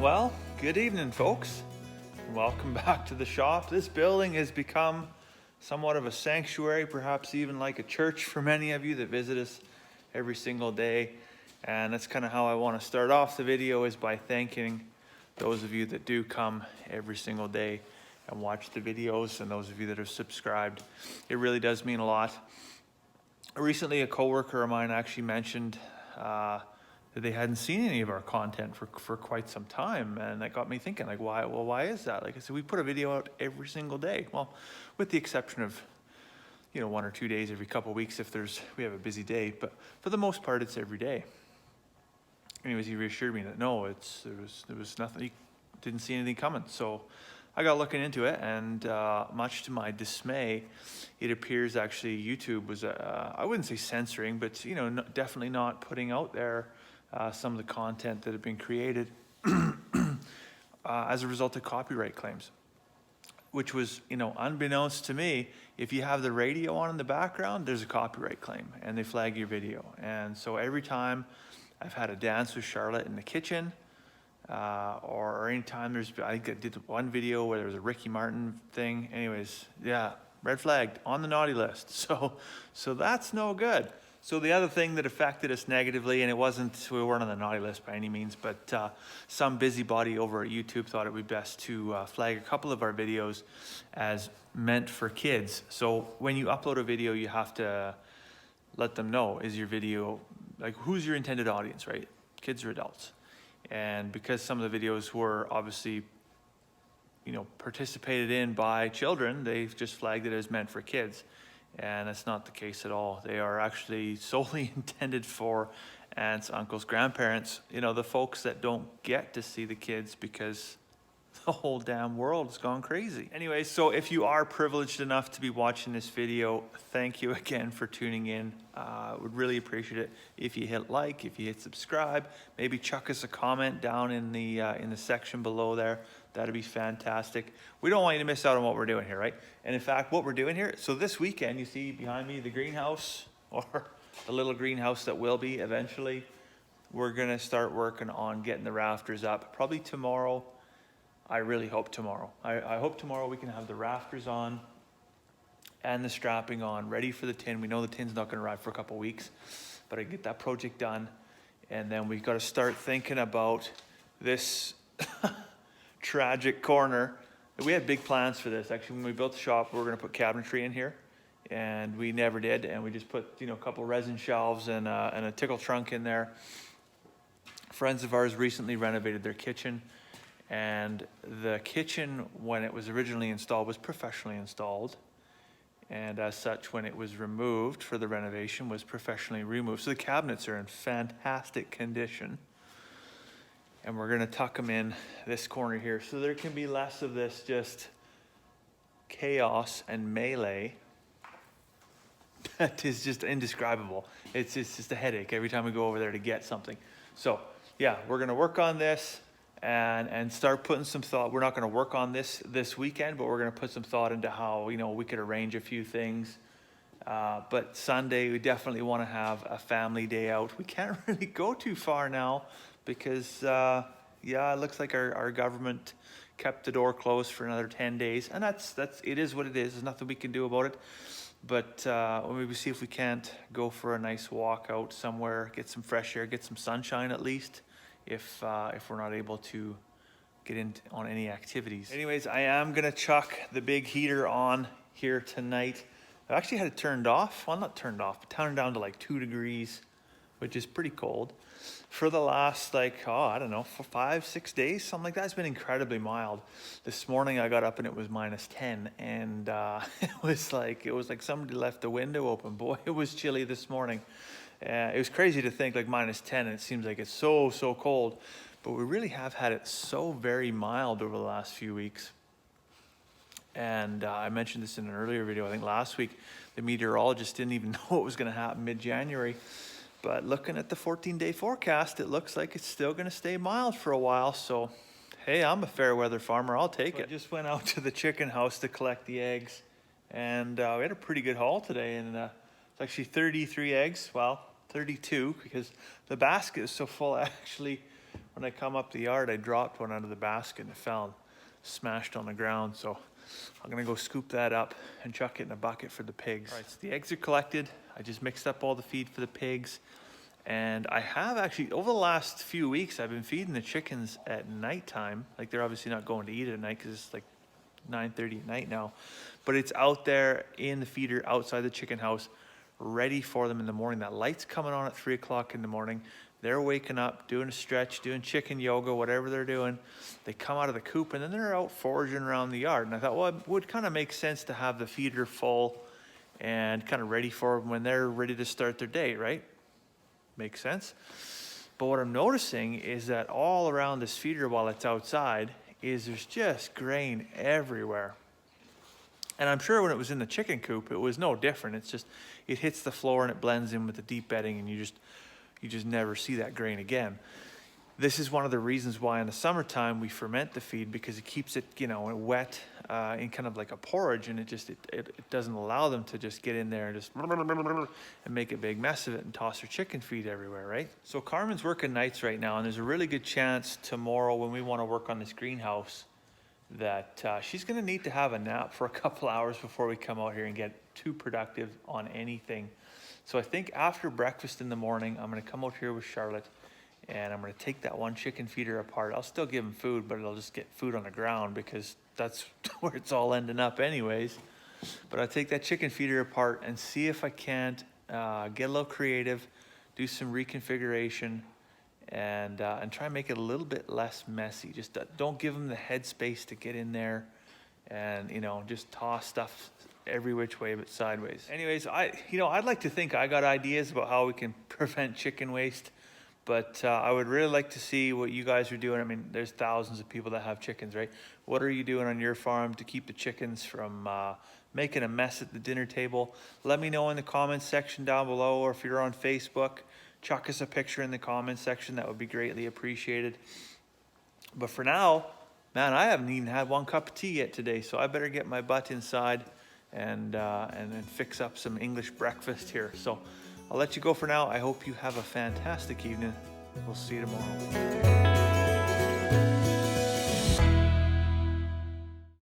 Well, good evening, folks. Welcome back to the shop. This building has become somewhat of a sanctuary, perhaps even like a church for many of you that visit us every single day. And that's kind of how I want to start off the video, is by thanking those of you that do come every single day and watch the videos, and those of you that have subscribed. It really does mean a lot. Recently, a coworker of mine actually mentioned that they hadn't seen any of our content for quite some time, and that got me thinking, like, why is that? Like I said, we put a video out every single day, well, with the exception of 1 or 2 days every couple of weeks if we have a busy day, but for the most part it's every day. Anyways, he reassured me that no, there was nothing, he didn't see anything coming. So I got looking into it, and much to my dismay, it appears actually YouTube was I wouldn't say censoring, but definitely not putting out there some of the content that had been created as a result of copyright claims, which was, unbeknownst to me, if you have the radio on in the background, there's a copyright claim and they flag your video. And so every time I've had a dance with Charlotte in the kitchen, or anytime I think I did one video where there was a Ricky Martin thing. Anyways, yeah, red flagged on the naughty list. So that's no good. So the other thing that affected us negatively, and we weren't on the naughty list by any means, but some busybody over at YouTube thought it would be best to flag a couple of our videos as meant for kids. So when you upload a video, you have to let them know, is your video, like, who's your intended audience, right? Kids or adults? And because some of the videos were obviously, participated in by children, they've just flagged it as meant for kids. And that's not the case at all. They are actually solely intended for aunts, uncles, grandparents, the folks that don't get to see the kids because the whole damn world has gone crazy. Anyway, so if you are privileged enough to be watching this video, thank you again for tuning in. Would really appreciate it if you hit like, if you hit subscribe, maybe chuck us a comment down in the section below there. That'd be fantastic. We don't want you to miss out on what we're doing here, right? And in fact, what we're doing here, so this weekend, you see behind me the greenhouse, or the little greenhouse that will be eventually. We're gonna start working on getting the rafters up, probably tomorrow. I really hope tomorrow. I hope tomorrow we can have the rafters on and the strapping on, ready for the tin. We know the tin's not gonna arrive for a couple weeks, but I get that project done. And then we've gotta start thinking about this tragic corner. We had big plans for this. Actually, when we built the shop, we were gonna put cabinetry in here, and we never did. And we just put, a couple resin shelves and a tickle trunk in there. Friends of ours recently renovated their kitchen, and the kitchen, when it was originally installed, was professionally installed. And as such, when it was removed for the renovation, was professionally removed. So the cabinets are in fantastic condition. And we're gonna tuck them in this corner here, so there can be less of this just chaos and melee that is just indescribable. It's just a headache every time we go over there to get something. So yeah, we're gonna work on this and start putting some thought. We're not gonna work on this weekend, but we're gonna put some thought into how we could arrange a few things. But Sunday, we definitely wanna have a family day out. We can't really go too far now, because it looks like our government kept the door closed for another 10 days, and it is what it is. There's nothing we can do about it. But maybe see if we can't go for a nice walk out somewhere, get some fresh air, get some sunshine at least, if we're not able to get in on any activities. Anyways, I am gonna chuck the big heater on here tonight. I actually had it turned off. Well, not turned off, but turned down to like 2 degrees, which is pretty cold. For the last, I don't know, for 5-6 days, something like that. It's been incredibly mild. This morning I got up and it was -10, and it was like somebody left the window open. Boy, it was chilly this morning. It was crazy to think like -10, and it seems like it's so cold, but we really have had it so very mild over the last few weeks. And I mentioned this in an earlier video, I think last week. The meteorologist didn't even know what was going to happen mid-January. But looking at the 14-day forecast, it looks like it's still going to stay mild for a while. So, hey, I'm a fair weather farmer. I'll take it. I just went out to the chicken house to collect the eggs. And we had a pretty good haul today. And it's actually 33 eggs. Well, 32, because the basket is so full. I actually when I come up the yard, I dropped one out of the basket and it fell and smashed on the ground. So I'm gonna go scoop that up and chuck it in a bucket for the pigs. All right, so the eggs are collected. I just mixed up all the feed for the pigs. And I have actually, over the last few weeks, I've been feeding the chickens at nighttime. Like, they're obviously not going to eat at night because it's like 9:30 at night now. But it's out there in the feeder outside the chicken house, ready for them in the morning. That light's coming on at 3 o'clock in the morning. They're waking up, doing a stretch, doing chicken yoga, whatever they're doing. They come out of the coop and then they're out foraging around the yard. And I thought, well, it would kind of make sense to have the feeder full and kind of ready for them when they're ready to start their day, right? Makes sense. But what I'm noticing is that all around this feeder while it's outside is there's just grain everywhere. And I'm sure when it was in the chicken coop, it was no different. It's just, it hits the floor and it blends in with the deep bedding and you just never see that grain again. This is one of the reasons why in the summertime we ferment the feed, because it keeps it, you know, wet in kind of like a porridge, and it doesn't allow them to just get in there and just and make a big mess of it and toss their chicken feed everywhere, right? So Carmen's working nights right now, and there's a really good chance tomorrow when we want to work on this greenhouse that she's going to need to have a nap for a couple hours before we come out here and get too productive on anything. So I think after breakfast in the morning, I'm going to come out here with Charlotte and I'm going to take that one chicken feeder apart. I'll still give him food, but it'll just get food on the ground because that's where it's all ending up anyways. But I'll take that chicken feeder apart and see if I can't get a little creative, do some reconfiguration, and try and make it a little bit less messy. Just don't give them the headspace to get in there and, you know, just toss stuff every which way but sideways. Anyways, I'd like to think I got ideas about how we can prevent chicken waste. But I would really like to see what you guys are doing. I mean, there's thousands of people that have chickens, right? What are you doing on your farm to keep the chickens from making a mess at the dinner table? Let me know in the comments section down below, or if you're on Facebook, chuck us a picture in the comments section. That would be greatly appreciated. But for now, man, I haven't even had one cup of tea yet today, so I better get my butt inside and then fix up some English breakfast here. So I'll let you go for now. I hope you have a fantastic evening. We'll see you tomorrow.